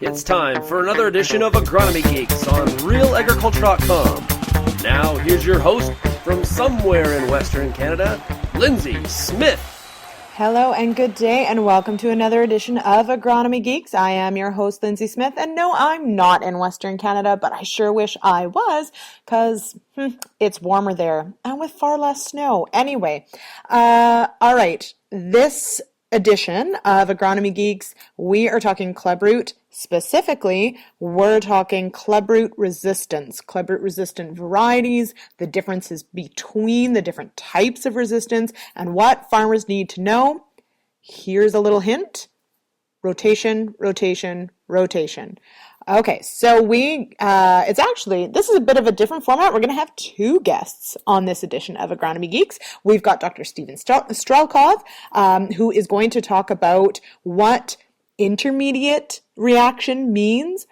It's time for another edition of Agronomy Geeks on RealAgriculture.com. Now, here's your host from somewhere in Western Canada, Lyndsey Smith. Hello and good day and welcome to another edition of Agronomy Geeks. I am your host, Lyndsey Smith, and no, I'm not in Western Canada, but I sure wish I was because it's warmer there and with far less snow. Anyway, all right, this edition of Agronomy Geeks, we are talking clubroot. Specifically, we're talking clubroot resistance, clubroot resistant varieties, the differences between the different types of resistance, and what farmers need to know. Here's a little hint. Rotation, rotation, rotation. Okay, so this is a bit of a different format. We're going to have two guests on this edition of Agronomy Geeks. We've got Dr. Stephen Strelkov, who is going to talk about what intermediate reaction means,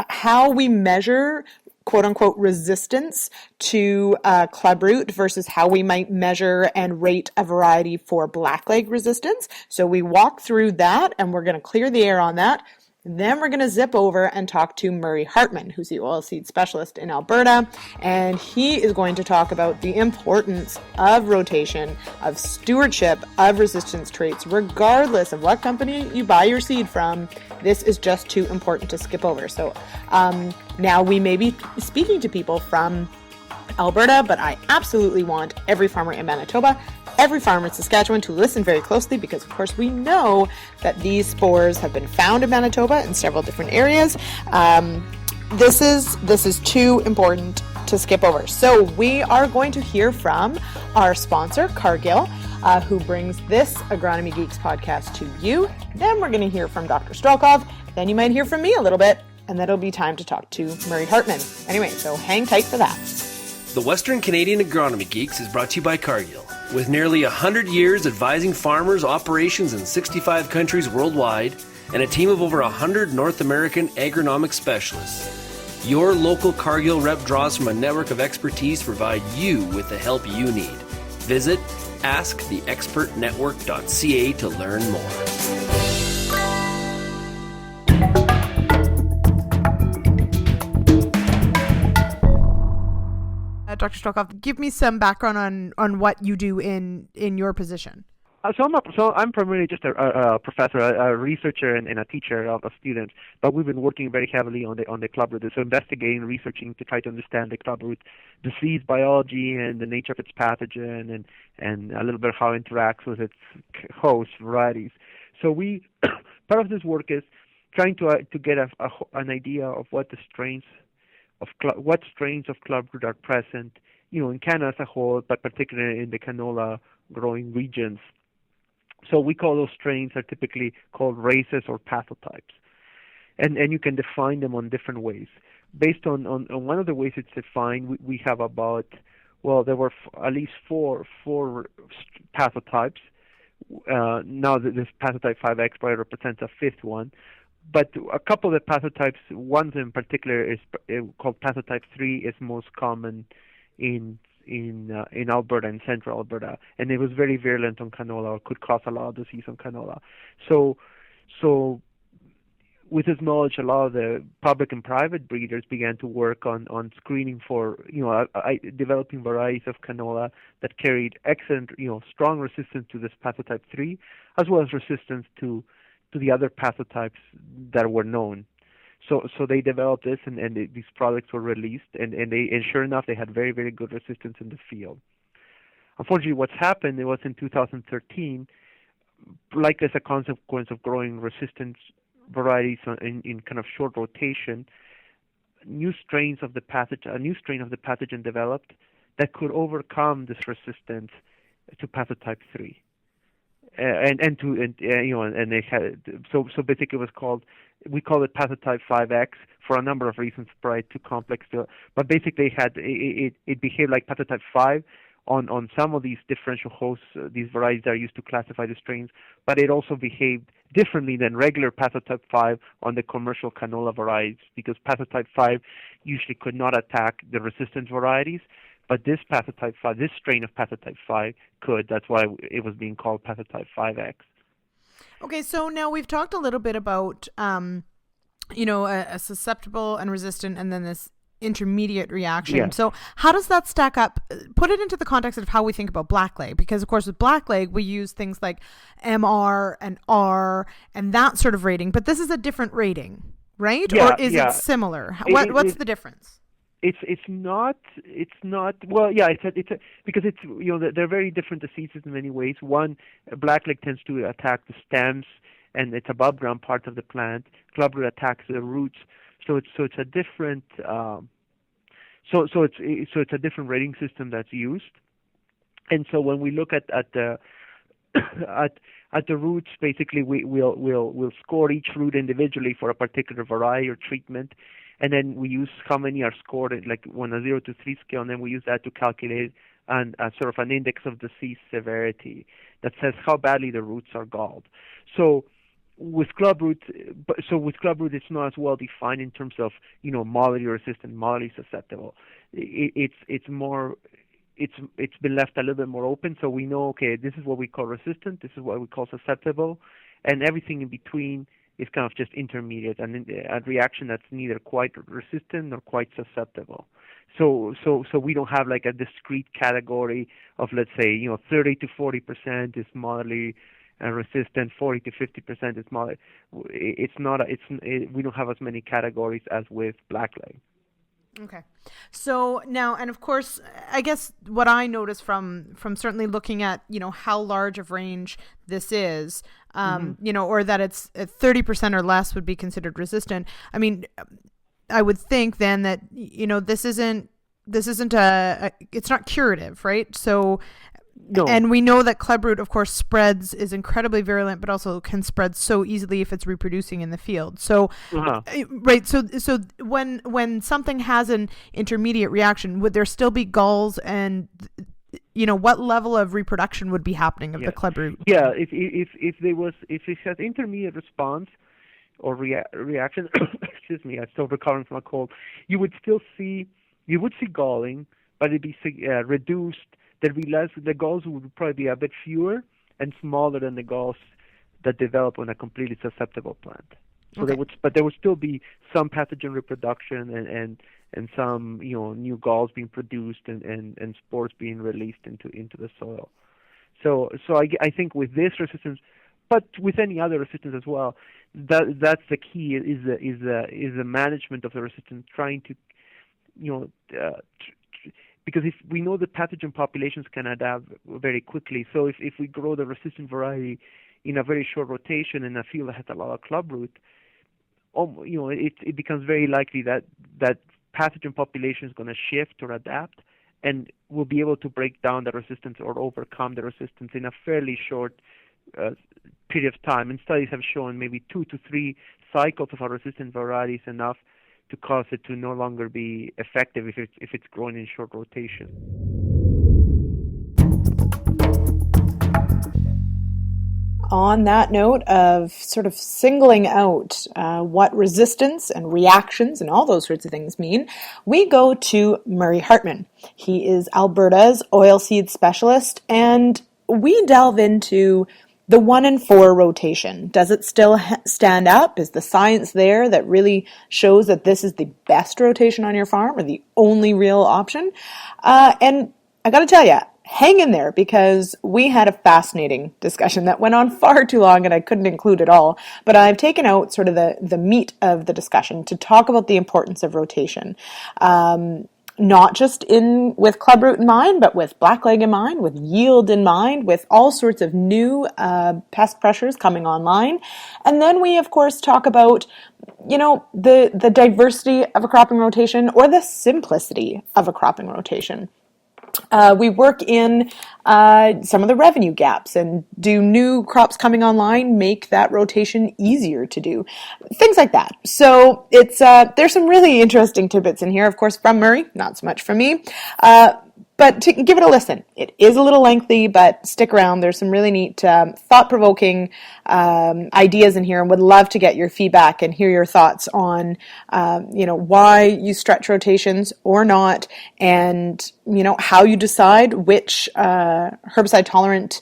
how we measure quote-unquote resistance to clubroot versus how we might measure and rate a variety for blackleg resistance. So we walk through that and we're going to clear the air on that. Then we're going to zip over and talk to Murray Hartman, who's the oilseed specialist in Alberta, and he is going to talk about the importance of rotation, of stewardship, of resistance traits, regardless of what company you buy your seed from. This is just too important to skip over. So now we may be speaking to people from Alberta, but I absolutely want every farmer in Manitoba, every farmer in Saskatchewan to listen very closely because, of course, we know that these spores have been found in Manitoba in several different areas. This is too important to skip over. So we are going to hear from our sponsor, Cargill, who brings this Agronomy Geeks podcast to you. Then we're going to hear from Dr. Strelkov. Then you might hear from me a little bit, and then it'll be time to talk to Murray Hartman. Anyway, so hang tight for that. The Western Canadian Agronomy Geeks is brought to you by Cargill. With nearly 100 years advising farmers, operations in 65 countries worldwide, and a team of over 100 North American agronomic specialists, your local Cargill rep draws from a network of expertise to provide you with the help you need. Visit asktheexpertnetwork.ca to learn more. Dr. Strelkov, give me some background on what you do in your position. I'm primarily just a professor, a researcher, and a teacher of students. But we've been working very heavily on the clubroot, so investigating, researching to try to understand the clubroot disease biology and the nature of its pathogen, and a little bit how it interacts with its host varieties. So part of this work is trying to get an idea of what strains of clubroot are present, in Canada as a whole, but particularly in the canola growing regions. So we call those strains are typically called races or pathotypes, and you can define them on different ways. Based on one of the ways it's defined, we have there were at least four pathotypes. Now this pathotype 5X probably represents a fifth one. But a couple of the pathotypes, one in particular is called pathotype 3, is most common in Alberta, in central Alberta, and it was very virulent on canola, or could cause a lot of disease on canola. So with this knowledge, a lot of the public and private breeders began to work on screening for, developing varieties of canola that carried excellent, strong resistance to this pathotype 3, as well as resistance to the other pathotypes that were known. So they developed this, and these products were released, and sure enough, they had very, very good resistance in the field. Unfortunately, what's happened, it was in 2013, like as a consequence of growing resistant varieties in kind of short rotation, a new strain of the pathogen developed that could overcome this resistance to pathotype 3. And they had so basically we call it pathotype 5X for a number of reasons, probably too complex to, but basically it behaved like pathotype 5 on some of these differential hosts, these varieties that are used to classify the strains, but it also behaved differently than regular pathotype 5 on the commercial canola varieties, because pathotype 5 usually could not attack the resistant varieties. But this pathotype 5, this strain of pathotype 5 could. That's why it was being called pathotype 5X. Okay, so now we've talked a little bit about a susceptible and resistant, and then this intermediate reaction. Yeah. So how does that stack up? Put it into the context of how we think about blackleg, because of course with blackleg we use things like MR and R and that sort of rating, but this is a different rating, right? Yeah, or is yeah. it similar? What's the difference? It's not well, yeah, because it's they're very different diseases in many ways. One, blackleg tends to attack the stems and it's above ground part of the plant. Clubroot attacks the roots, so it's a different so it's a different rating system that's used. And so when we look at the at the roots, basically we'll score each root individually for a particular variety or treatment, and then we use how many are scored like on a 0 to 3 scale, and then we use that to calculate sort of an index of disease severity that says how badly the roots are galled. So with clubroot, it's not as well defined in terms of modelly resistant, modelly susceptible. It's been left a little bit more open, so we know, okay, this is what we call resistant, this is what we call susceptible, and everything in between is kind of just intermediate, and a reaction that's neither quite resistant nor quite susceptible. So we don't have like a discrete category of, let's say, 30 to 40% is moderately resistant, 40 to 50% is moderate. We don't have as many categories as with blackleg. Okay. So now, and of course, I guess what I noticed from certainly looking at, how large of range this is, or that it's 30% or less would be considered resistant. I mean, I would think then that, this isn't it's not curative, right? So, no. And we know that clubroot, of course, is incredibly virulent, but also can spread so easily if it's reproducing in the field. So, right. So when something has an intermediate reaction, would there still be galls, and what level of reproduction would be happening of the clubroot? Yeah. If it has intermediate response or reaction, excuse me, I'm still recovering from a cold. You would see galling, but it'd be reduced. There'd be less. The galls would probably be a bit fewer and smaller than the galls that develop on a completely susceptible plant. So okay. there would still be some pathogen reproduction and some new galls being produced and spores being released into the soil. So I think with this resistance, but with any other resistance as well, that's the key is the management of the resistance, trying to because if we know the pathogen populations can adapt very quickly, so if we grow the resistant variety in a very short rotation in a field that has a lot of clubroot, it becomes very likely that pathogen population is going to shift or adapt, and we'll be able to break down the resistance or overcome the resistance in a fairly short period of time. And studies have shown maybe 2 to 3 cycles of a resistant variety is enough to cause it to no longer be effective if it's grown in short rotation. On that note of sort of singling out what resistance and reactions and all those sorts of things mean, we go to Murray Hartman. He is Alberta's oilseed specialist, and we delve into the 1 in 4 rotation. Does it still stand up? Is the science there that really shows that this is the best rotation on your farm or the only real option? And I got to tell you, hang in there, because we had a fascinating discussion that went on far too long and I couldn't include it all. But I've taken out sort of the meat of the discussion to talk about the importance of rotation. Not just with clubroot in mind, but with blackleg in mind, with yield in mind, with all sorts of new pest pressures coming online. And then we, of course, talk about, the diversity of a cropping rotation or the simplicity of a cropping rotation. We work in some of the revenue gaps, and do new crops coming online make that rotation easier to do? Things like that. So there's some really interesting tidbits in here, of course, from Murray, not so much from me. But but to give it a listen. It is a little lengthy, but stick around. There's some really neat, thought-provoking ideas in here, and would love to get your feedback and hear your thoughts on, why you stretch rotations or not, and how you decide which herbicide-tolerant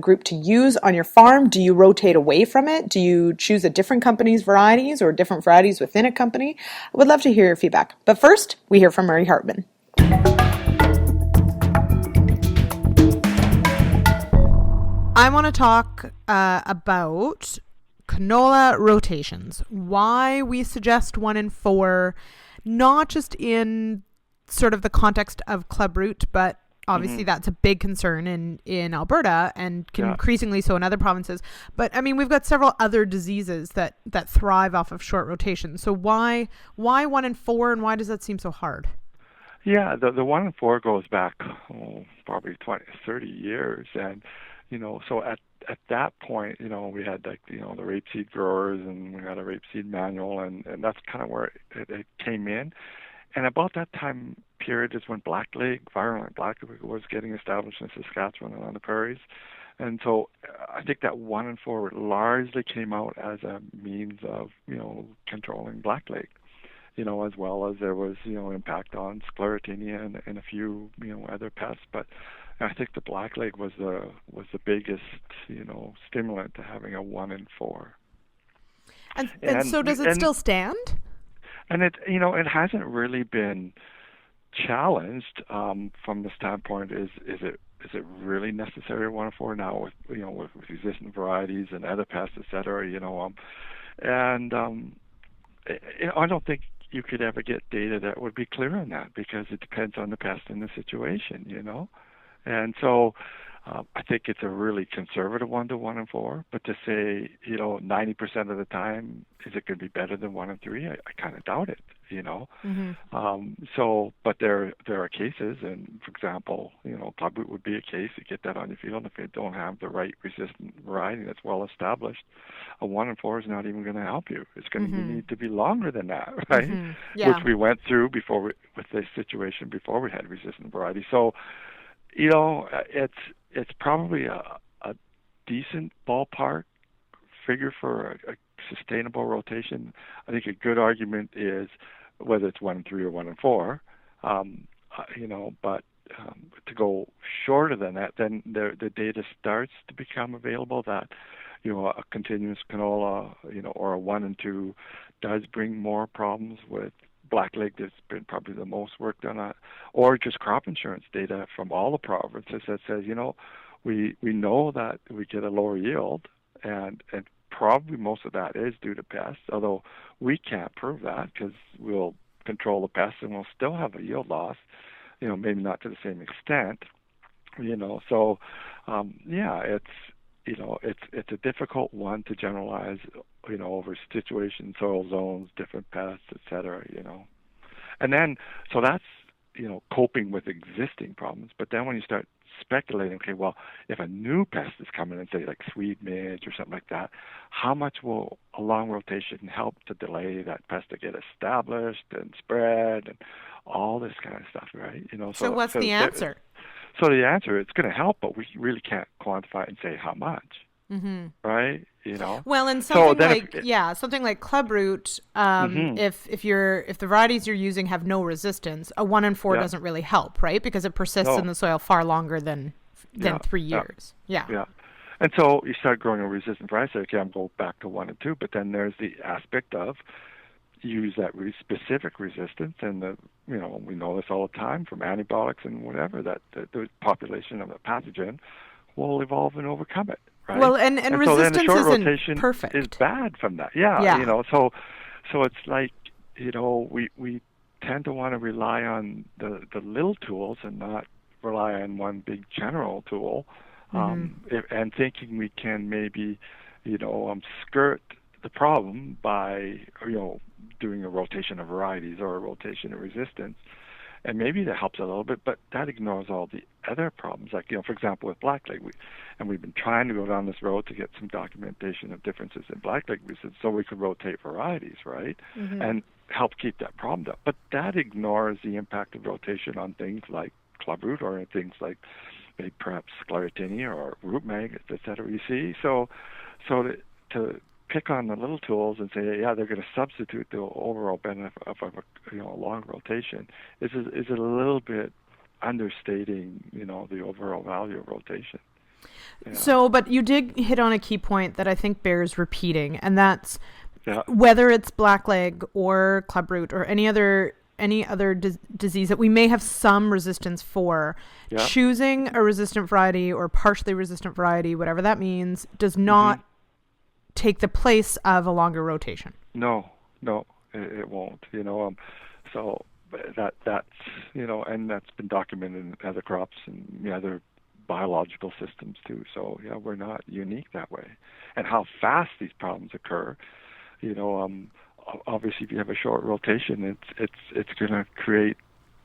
group to use on your farm. Do you rotate away from it? Do you choose a different company's varieties or different varieties within a company? I would love to hear your feedback. But first, we hear from Murray Hartman. I want to talk about canola rotations. Why we suggest 1 in 4, not just in sort of the context of clubroot, but obviously that's a big concern in Alberta and increasingly so in other provinces. But I mean, we've got several other diseases that thrive off of short rotations. So why 1 in 4, and why does that seem so hard? Yeah, the 1 in 4 goes back probably 20, 30 years, and so at that point, we had the rapeseed growers, and we had a rapeseed manual, and that's kind of where it came in. And about that time period is when virulent blackleg was getting established in Saskatchewan and on the Prairies. And so I think that 1 in 4 largely came out as a means of, controlling blackleg, as well as there was, impact on sclerotinia and a few, other pests. But I think the blackleg was the biggest, stimulant to having a 1 in 4. And so does it still stand? And it hasn't really been challenged from the standpoint is it really necessary 1 in 4 now with resistant varieties and other pests, et cetera, I don't think you could ever get data that would be clear on that, because it depends on the pest and the situation, And so I think it's a really conservative 1 in 4, but to say, 90% of the time, is it going to be better than 1 in 3? I kind of doubt it, But there are cases, and for example, clubroot would be a case. You get that on your field, if you don't have the right resistant variety that's well established, a 1 in 4 is not even going to help you. It's going to need to be longer than that, right? Which we went through with this situation before we had resistant variety. So, it's probably a decent ballpark figure for a sustainable rotation. I think a good argument is whether it's 1 in 3 or 1 in 4, but to go shorter than that, then the data starts to become available that, a continuous canola, or a 1 in 2 does bring more problems with blackleg. There's been probably the most work done on, or just crop insurance data from all the provinces that says, we know that we get a lower yield, and probably most of that is due to pests, although we can't prove that because we'll control the pests and we'll still have a yield loss, maybe not to the same extent, So, it's a difficult one to generalize, over situation, soil zones, different pests, et cetera, And then, so that's, coping with existing problems. But then when you start speculating, okay, well, if a new pest is coming in, say like Swede midge or something like that, how much will a long rotation help to delay that pest to get established and spread and all this kind of stuff, right? So what's the answer? So the answer, it's going to help, but we really can't quantify it and say how much, right? Well, and something like clubroot, if the varieties you're using have no resistance, a 1 in 4 doesn't really help, right? Because it persists in the soil far longer than 3 years. Yeah. And so you start growing a resistant variety. So, okay, I'm going back to 1 and 2, but then there's the aspect of use that specific resistance, and we know this all the time from antibiotics and whatever, that the population of the pathogen will evolve and overcome it. Right? Well, and so resistance then the short isn't rotation perfect. is bad from that. So it's like, we tend to want to rely on the little tools and not rely on one big general tool, and thinking we can maybe, skirt the problem by, doing a rotation of varieties or a rotation of resistance. And maybe that helps a little bit, but that ignores all the other problems. Like, for example, with blackleg, we've been trying to go down this road to get some documentation of differences in blackleg resistance so we could rotate varieties, right? And help keep that problem down. But that ignores the impact of rotation on things like clubroot or things like maybe perhaps sclerotinia or root maggots, et cetera. You see, so to pick on the little tools and say, yeah, they're going to substitute the overall benefit of a long rotation is a little bit understating, the overall value of rotation. Yeah. So, but you did hit on a key point that I think bears repeating, and that's whether it's blackleg or clubroot or any other disease that we may have some resistance for, choosing a resistant variety or partially resistant variety, whatever that means, does not take the place of a longer rotation. No, it won't. So that's and that's been documented in other crops and other biological systems too. So we're not unique that way. And how fast these problems occur, obviously if you have a short rotation, it's going to create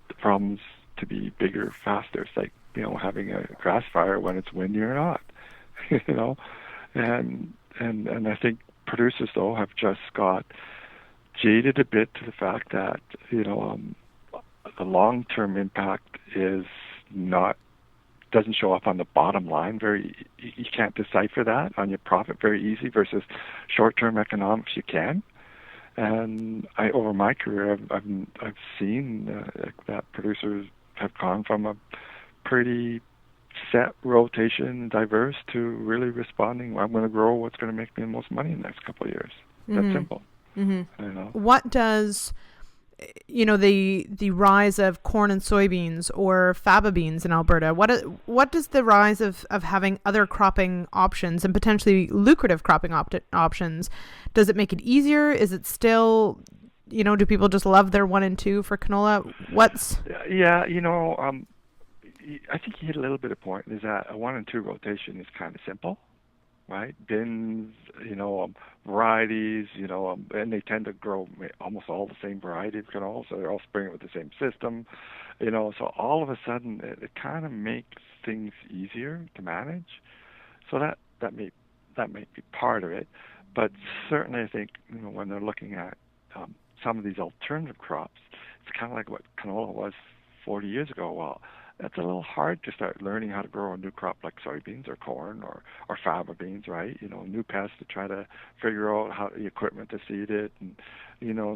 the problems to be bigger, faster. It's like having a grass fire when it's windy or not, and I think producers though have just got jaded a bit to the fact that the long-term impact doesn't show up on the bottom line. You can't decipher that on your profit very easy versus short-term economics you can. And over my career, I've seen that producers have gone from a pretty set rotation, diverse, to really responding. I'm going to grow what's going to make me the most money in the next couple of years. That's simple. What does the rise of corn and soybeans or faba beans in Alberta, what does the rise of having other cropping options and potentially lucrative cropping options, does it make it easier? Is it still, do people just love their 1 and 2 for canola? I think you hit a little bit of point, is that a 1 and 2 rotation is kind of simple, right? Bins, varieties, and they tend to grow almost all the same variety of canola, so they're all spraying with the same system, so all of a sudden it kind of makes things easier to manage. So that may be part of it, but certainly I think, when they're looking at some of these alternative crops, it's kind of like what canola was 40 years ago. Well, that's a little hard to start learning how to grow a new crop like soybeans or corn or faba beans, right? New pests to try to figure out how the equipment to seed it, and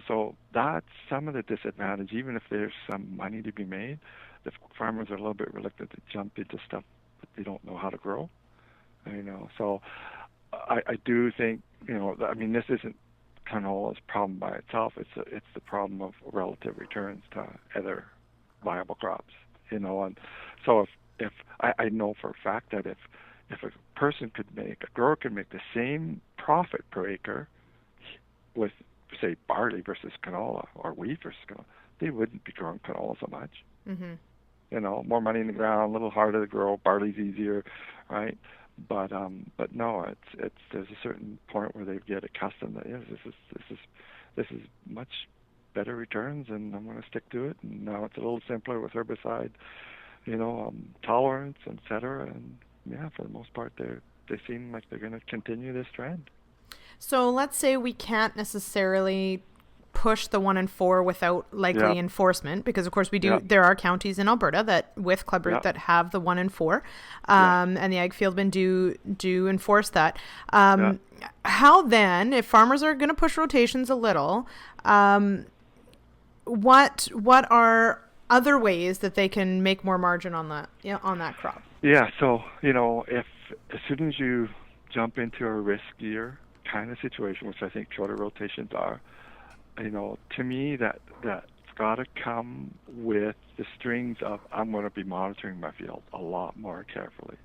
so that's some of the disadvantage. Even if there's some money to be made, the farmers are a little bit reluctant to jump into stuff that they don't know how to grow. So I do think this isn't canola's problem by itself. It's the problem of relative returns to other viable crops. And so if I know for a fact that if a grower could make the same profit per acre with, say, barley versus canola or wheat versus canola, they wouldn't be growing canola so much. More money in the ground, a little harder to grow. Barley's easier, right? But no, there's a certain point where they get accustomed that this is much better returns, and I'm going to stick to it. And now it's a little simpler with herbicide, tolerance, etc. And for the most part, they seem like they're going to continue this trend. So let's say we can't necessarily push the 1 and 4 without likely enforcement, because of course we do. There are counties in Alberta that with clubroot that have the 1 and 4, and the ag fieldmen do enforce that. How then, if farmers are going to push rotations a little, what are other ways that they can make more margin on that crop? So if as soon as you jump into a riskier kind of situation, which I think shorter rotations are, to me that's got to come with the strings of, I'm going to be monitoring my field a lot more carefully.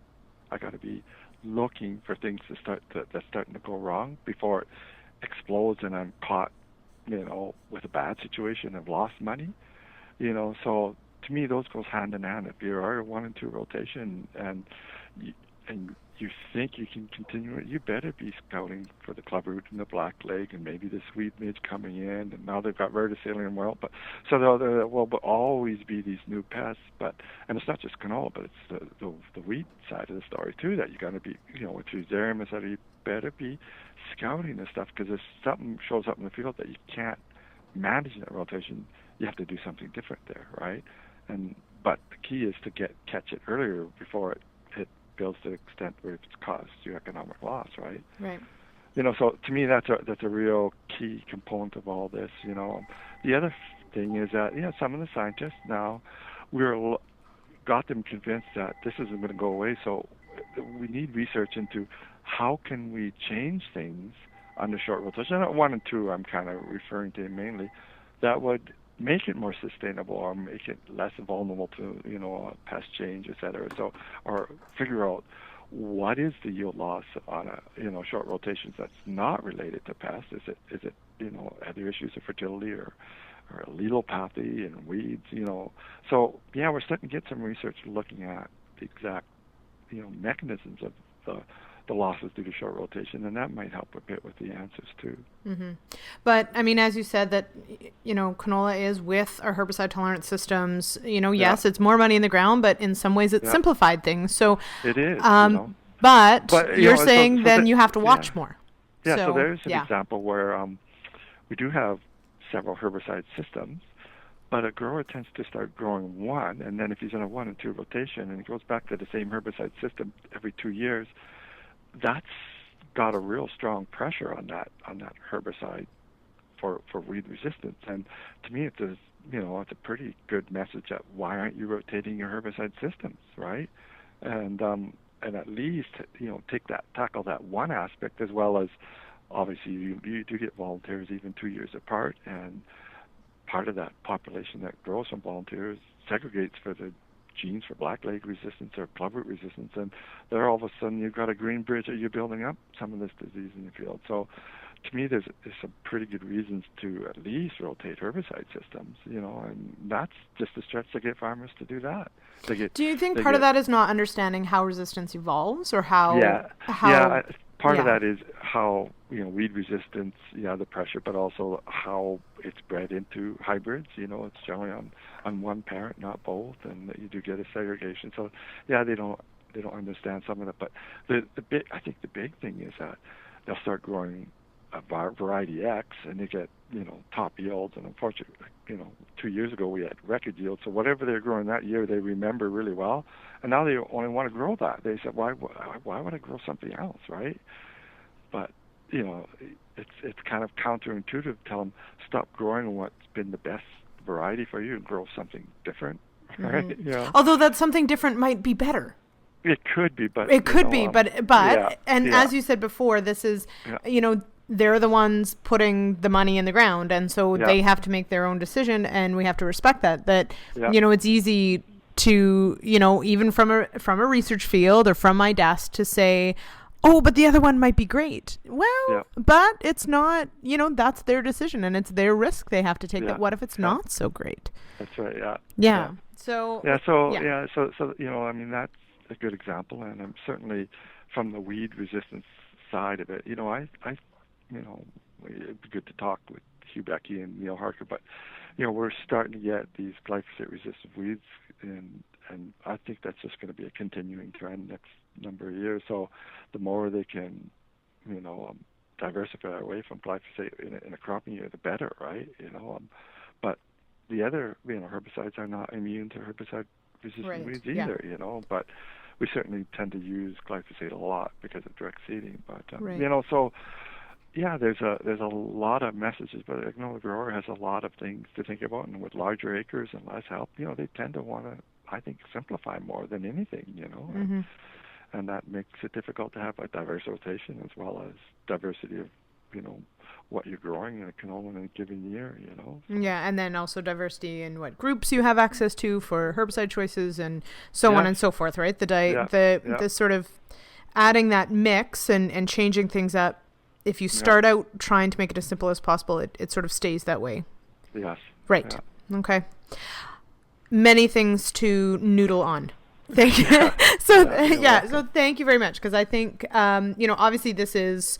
I got to be looking for things that's starting to go wrong before it explodes and I'm caught with a bad situation and lost money. So to me those goes hand in hand. If you are a 1 and 2 rotation and you think you can continue it, you better be scouting for the clubroot and the blackleg and maybe the sweet midge coming in, and now they've got verticillium wilt. But so there will always be these new pests. And it's not just canola, but it's the wheat side of the story too, that you got to be, with fusarium, etc. You better be scouting this stuff, because if something shows up in the field that you can't manage in that rotation, you have to do something different there, right? And but the key is to catch it earlier before it builds to the extent where it's caused you economic loss, right? Right. So to me, that's a real key component of all this. The other thing is that some of the scientists now got them convinced that this isn't going to go away. So we need research into how can we change things under short rotation. 1 and 2, I'm kind of referring to mainly, that would make it more sustainable or make it less vulnerable to pest change, et cetera. So, or figure out what is the yield loss on a short rotations that's not related to pests. Is it other issues of fertility or allelopathy and weeds? So we're starting to get some research looking at the exact mechanisms of the losses due to short rotation, and that might help a bit with the answers too. Mm-hmm. But I mean, as you said, that canola is with our herbicide tolerant systems. Yes, it's more money in the ground, but in some ways it's simplified things. So it is. But you're saying then you have to watch more. Yeah. So there's an example where we do have several herbicide systems, but a grower tends to start growing one, and then if he's in a 1 and 2 rotation and he goes back to the same herbicide system every 2 years, that's got a real strong pressure on that herbicide for weed resistance. And to me, it's a pretty good message that why aren't you rotating your herbicide systems, right? And at least tackle that one aspect, as well as obviously you do get volunteers even 2 years apart, and part of that population that grows from volunteers segregates for the genes for blackleg resistance or clubroot resistance, and there all of a sudden you've got a green bridge that you're building up some of this disease in the field. So to me, there's some pretty good reasons to at least rotate herbicide systems, and that's just a stretch to get farmers to do that. Do you think part of that is not understanding how resistance evolves, or how? Part of that is how weed resistance, the pressure, but also how it's bred into hybrids. It's generally on one parent, not both, and you do get a segregation. So they don't understand some of that. But I think the big thing is that they'll start growing a variety X, and they get top yields. And unfortunately, 2 years ago we had record yields. So whatever they're growing that year, they remember really well. And now they only want to grow that. They said, why would I grow something else, right? But it's kind of counterintuitive to tell them stop growing what's been the best variety for you and grow something different, right? Mm-hmm. Although that something different might be better. It could be, but as you said before, this is they're the ones putting the money in the ground, and so they have to make their own decision, and we have to respect that. It's easy to even from a research field or from my desk to say, oh, but the other one might be great. Well, but it's not, that's their decision, and it's their risk they have to take. That what if it's not so great? That's right. So that's a good example, and I'm certainly from the weed resistance side of it. It'd be good to talk with Hugh Becky and Neil Harker, but we're starting to get these glyphosate-resistant weeds, and I think that's just going to be a continuing trend next number of years. So the more they can, diversify away from glyphosate in a cropping year, the better, right? But the other, herbicides are not immune to herbicide-resistant weeds either, but we certainly tend to use glyphosate a lot because of direct seeding. But there's a lot of messages, but the grower has a lot of things to think about, and with larger acres and less help, they tend to want to, I think, simplify more than anything, Mm-hmm. And that makes it difficult to have a diverse rotation as well as diversity of, what you're growing in a canola in a given year, Yeah, and then also diversity in what groups you have access to for herbicide choices and so on and so forth, right? The sort of adding that mix and changing things up. If you start out trying to make it as simple as possible, it sort of stays that way. Yes. Right. Yeah. Okay. Many things to noodle on. Thank you. So thank you very much, because I think, obviously this is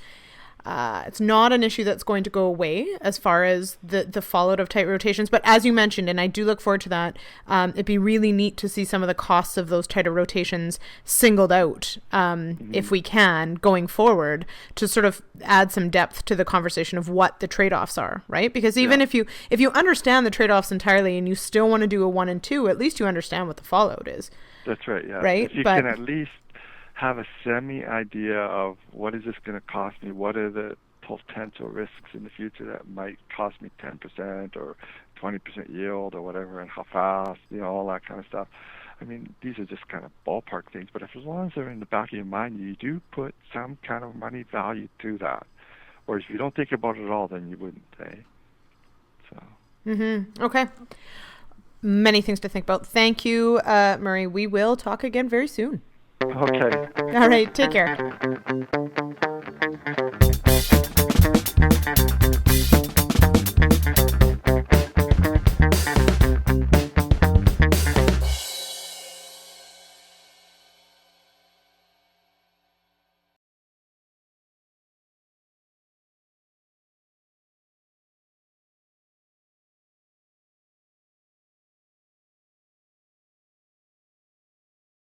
It's not an issue that's going to go away as far as the fallout of tight rotations. But as you mentioned, and I do look forward to that, it'd be really neat to see some of the costs of those tighter rotations singled out, if we can, going forward, to sort of add some depth to the conversation of what the trade-offs are, right? Because even if you understand the trade-offs entirely and you still want to do a 1 and 2, at least you understand what the fallout is. That's right, yeah. Right? If you can at least have a semi-idea of what is this going to cost me, what are the potential risks in the future that might cost me 10% or 20% yield or whatever, and how fast, all that kind of stuff. I mean, these are just kind of ballpark things, but as long as they're in the back of your mind, you do put some kind of money value to that. Whereas if you don't think about it at all, then you wouldn't, So. Okay. Many things to think about. Thank you, Murray. We will talk again very soon. Okay. All right. Take care.